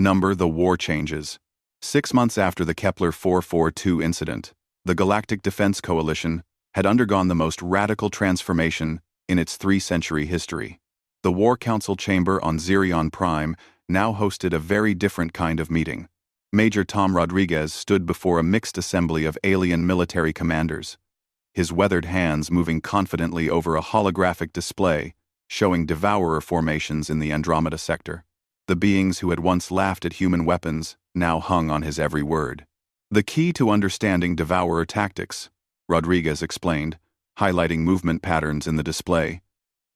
Number: the war changes. 6 months after the Kepler 442 incident, the Galactic Defense Coalition had undergone the most radical transformation in its 3-century history. The War Council chamber on Xerion Prime now hosted a very different kind of meeting. Major Tom Rodriguez stood before a mixed assembly of alien military commanders, his weathered hands moving confidently over a holographic display showing devourer formations in the Andromeda sector. The beings who had once laughed at human weapons now hung on his every word. The key to understanding devourer tactics, Rodriguez explained, highlighting movement patterns in the display,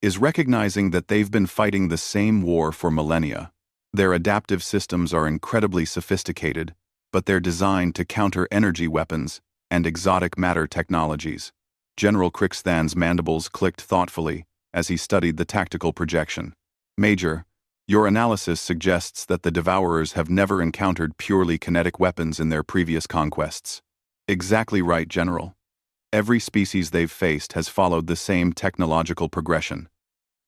is recognizing that they've been fighting the same war for millennia. Their adaptive systems are incredibly sophisticated, but they're designed to counter energy weapons and exotic matter technologies. General Crixthan's mandibles clicked thoughtfully as he studied the tactical projection. Major, your analysis suggests that the Devourers have never encountered purely kinetic weapons in their previous conquests. Exactly right, General. Every species they've faced has followed the same technological progression.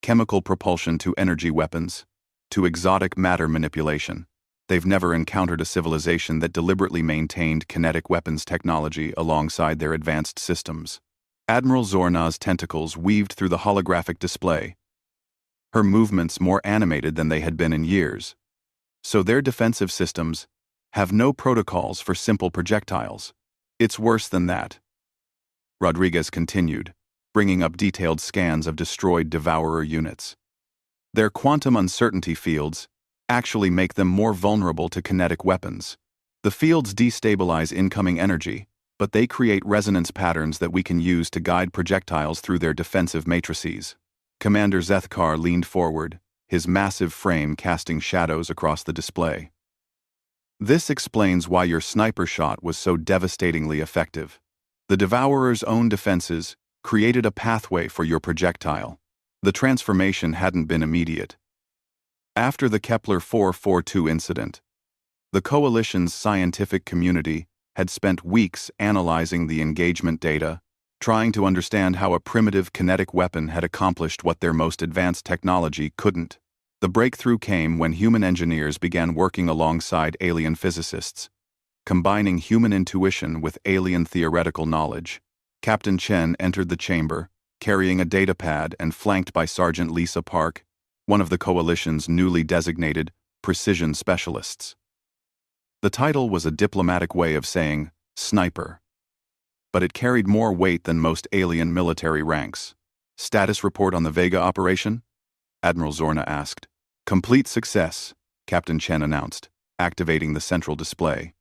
Chemical propulsion to energy weapons, to exotic matter manipulation. They've never encountered a civilization that deliberately maintained kinetic weapons technology alongside their advanced systems. Admiral Zorna's tentacles weaved through the holographic display, her movements more animated than they had been in years. So their defensive systems have no protocols for simple projectiles. It's worse than that. Rodriguez continued, bringing up detailed scans of destroyed Devourer units. Their quantum uncertainty fields actually make them more vulnerable to kinetic weapons. The fields destabilize incoming energy, but they create resonance patterns that we can use to guide projectiles through their defensive matrices. Commander Zethkar leaned forward, his massive frame casting shadows across the display. This explains why your sniper shot was so devastatingly effective. The Devourer's own defenses created a pathway for your projectile. The transformation hadn't been immediate. After the Kepler 442 incident, the Coalition's scientific community had spent weeks analyzing the engagement data, trying to understand how a primitive kinetic weapon had accomplished what their most advanced technology couldn't. The breakthrough came when human engineers began working alongside alien physicists, combining human intuition with alien theoretical knowledge. Captain Chen entered the chamber, carrying a datapad and flanked by Sergeant Lisa Park, one of the Coalition's newly designated precision specialists. The title was a diplomatic way of saying sniper, but it carried more weight than most alien military ranks. Status report on the Vega operation? Admiral Zorna asked. Complete success, Captain Chen announced, activating the central display.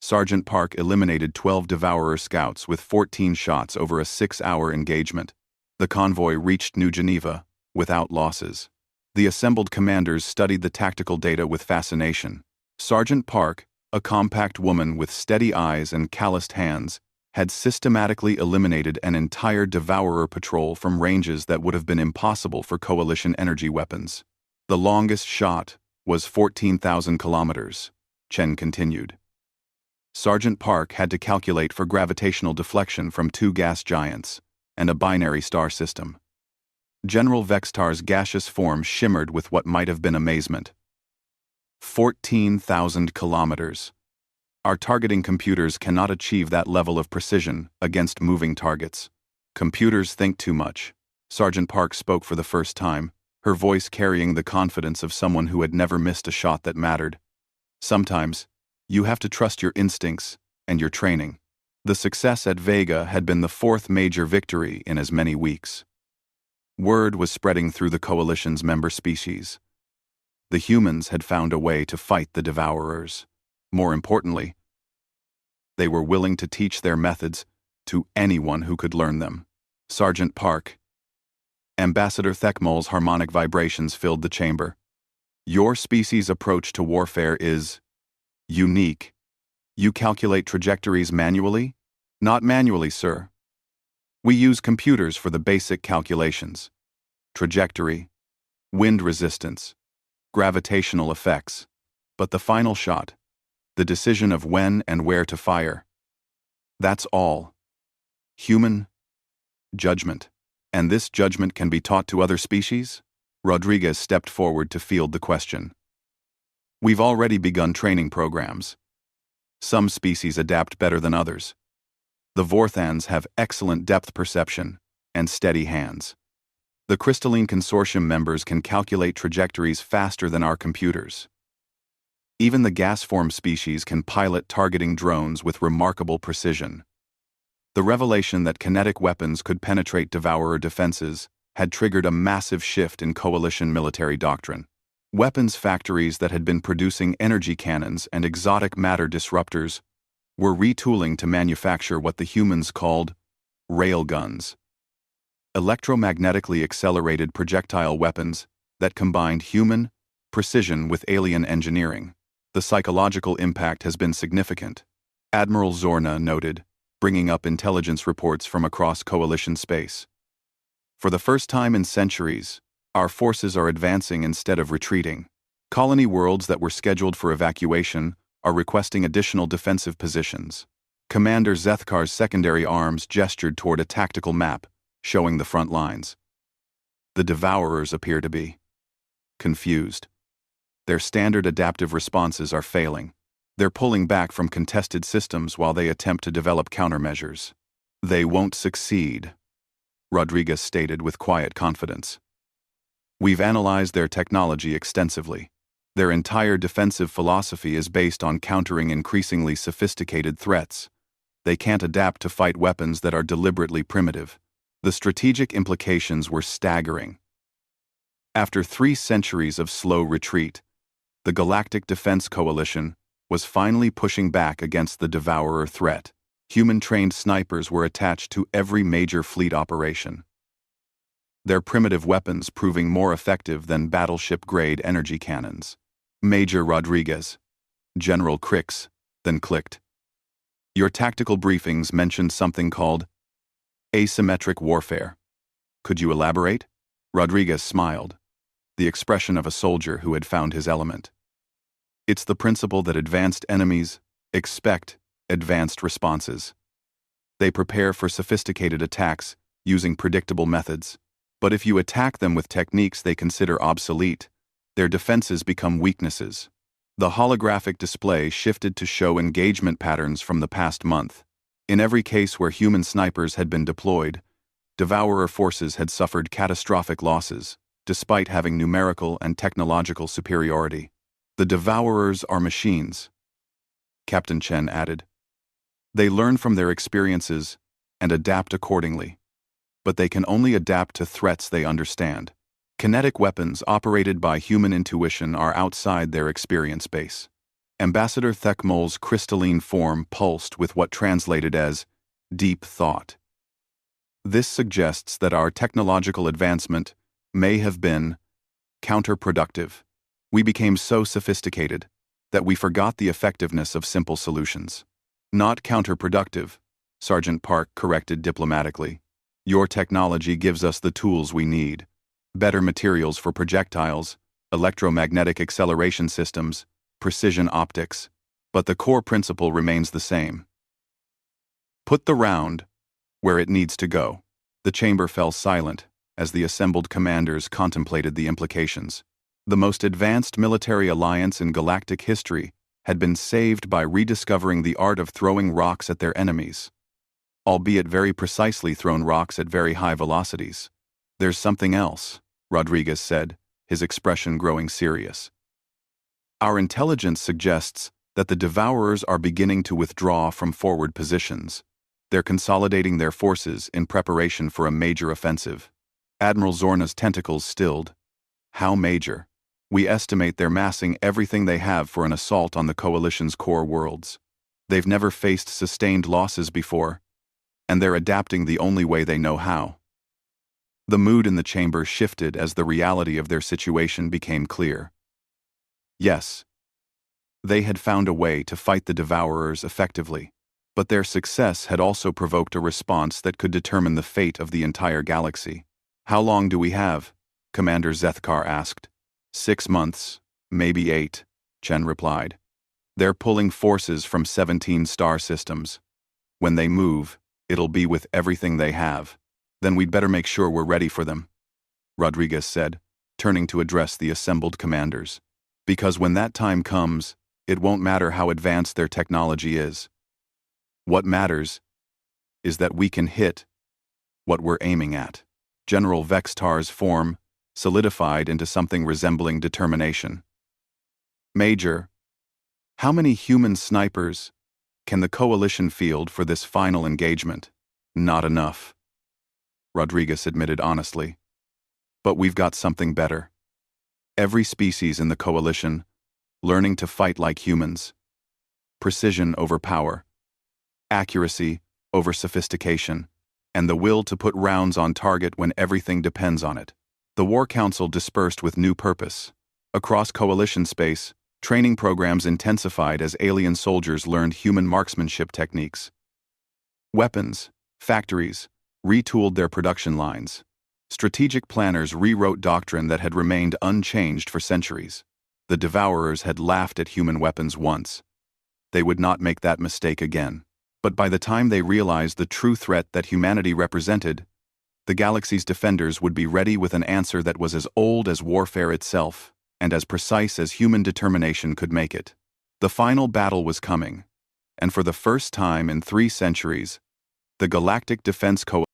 Sergeant Park eliminated 12 Devourer scouts with 14 shots over a 6-hour engagement. The convoy reached New Geneva without losses. The assembled commanders studied the tactical data with fascination. Sergeant Park, a compact woman with steady eyes and calloused hands, had systematically eliminated an entire Devourer patrol from ranges that would have been impossible for Coalition energy weapons. The longest shot was 14,000 kilometers, Chen continued. Sergeant Park had to calculate for gravitational deflection from 2 gas giants and a binary star system. General Vextar's gaseous form shimmered with what might have been amazement. 14,000 kilometers. Our targeting computers cannot achieve that level of precision against moving targets. Computers think too much. Sergeant Park spoke for the first time, her voice carrying the confidence of someone who had never missed a shot that mattered. Sometimes, you have to trust your instincts and your training. The success at Vega had been the 4th major victory in as many weeks. Word was spreading through the Coalition's member species. The humans had found a way to fight the Devourers. More importantly, they were willing to teach their methods to anyone who could learn them. Sergeant Park. Ambassador Thekmol's harmonic vibrations filled the chamber. Your species' approach to warfare is unique. You calculate trajectories manually? Not manually, sir. We use computers for the basic calculations. Trajectory, wind resistance, gravitational effects. But the final shot, the decision of when and where to fire, that's all. Human judgment. And this judgment can be taught to other species? Rodriguez stepped forward to field the question. We've already begun training programs. Some species adapt better than others. The Vorthans have excellent depth perception and steady hands. The Crystalline Consortium members can calculate trajectories faster than our computers. Even the gas-form species can pilot targeting drones with remarkable precision. The revelation that kinetic weapons could penetrate Devourer defenses had triggered a massive shift in coalition military doctrine. Weapons factories that had been producing energy cannons and exotic matter disruptors were retooling to manufacture what the humans called railguns. Electromagnetically accelerated projectile weapons that combined human precision with alien engineering. The psychological impact has been significant, Admiral Zorna noted, bringing up intelligence reports from across coalition space. For the first time in centuries, our forces are advancing instead of retreating. Colony worlds that were scheduled for evacuation are requesting additional defensive positions. Commander Zethkar's secondary arms gestured toward a tactical map, showing the front lines. The Devourers appear to be confused. Their standard adaptive responses are failing. They're pulling back from contested systems while they attempt to develop countermeasures. They won't succeed, Rodriguez stated with quiet confidence. We've analyzed their technology extensively. Their entire defensive philosophy is based on countering increasingly sophisticated threats. They can't adapt to fight weapons that are deliberately primitive. The strategic implications were staggering. After 3 centuries of slow retreat, the Galactic Defense Coalition was finally pushing back against the Devourer threat. Human-trained snipers were attached to every major fleet operation. Their primitive weapons proving more effective than battleship-grade energy cannons. Major Rodriguez, General Crix, then clicked. Your tactical briefings mentioned something called asymmetric warfare. Could you elaborate? Rodriguez smiled, the expression of a soldier who had found his element. It's the principle that advanced enemies expect advanced responses. They prepare for sophisticated attacks using predictable methods. But if you attack them with techniques they consider obsolete, their defenses become weaknesses. The holographic display shifted to show engagement patterns from the past month. In every case where human snipers had been deployed, Devourer forces had suffered catastrophic losses, despite having numerical and technological superiority. The Devourers are machines, Captain Chen added. They learn from their experiences and adapt accordingly. But they can only adapt to threats they understand. Kinetic weapons operated by human intuition are outside their experience base. Ambassador Thekmol's crystalline form pulsed with what translated as deep thought. This suggests that our technological advancement may have been counterproductive. We became so sophisticated that we forgot the effectiveness of simple solutions. Not counterproductive, Sergeant Park corrected diplomatically. Your technology gives us the tools we need. Better materials for projectiles, electromagnetic acceleration systems, precision optics. But the core principle remains the same. Put the round where it needs to go. The chamber fell silent as the assembled commanders contemplated the implications. The most advanced military alliance in galactic history had been saved by rediscovering the art of throwing rocks at their enemies. Albeit very precisely thrown rocks at very high velocities. There's something else, Rodriguez said, his expression growing serious. Our intelligence suggests that the Devourers are beginning to withdraw from forward positions. They're consolidating their forces in preparation for a major offensive. Admiral Zorna's tentacles stilled. How major? We estimate they're massing everything they have for an assault on the Coalition's core worlds. They've never faced sustained losses before, and they're adapting the only way they know how. The mood in the chamber shifted as the reality of their situation became clear. Yes, they had found a way to fight the Devourers effectively, but their success had also provoked a response that could determine the fate of the entire galaxy. How long do we have? Commander Zethkar asked. 6 months, maybe 8, Chen replied. They're pulling forces from 17 star systems. When they move, it'll be with everything they have. Then we'd better make sure we're ready for them, Rodriguez said, turning to address the assembled commanders. Because when that time comes, it won't matter how advanced their technology is. What matters is that we can hit what we're aiming at. General Vextar's form solidified into something resembling determination. Major, how many human snipers can the coalition field for this final engagement? Not enough, Rodriguez admitted honestly. But we've got something better. Every species in the coalition learning to fight like humans. Precision over power. Accuracy over sophistication. And the will to put rounds on target when everything depends on it. The War Council dispersed with new purpose. Across coalition space, training programs intensified as alien soldiers learned human marksmanship techniques. Weapons, factories, retooled their production lines. Strategic planners rewrote doctrine that had remained unchanged for centuries. The Devourers had laughed at human weapons once. They would not make that mistake again. But by the time they realized the true threat that humanity represented, the galaxy's defenders would be ready with an answer that was as old as warfare itself, and as precise as human determination could make it. The final battle was coming, and for the first time in 3 centuries, the Galactic Defense Coalition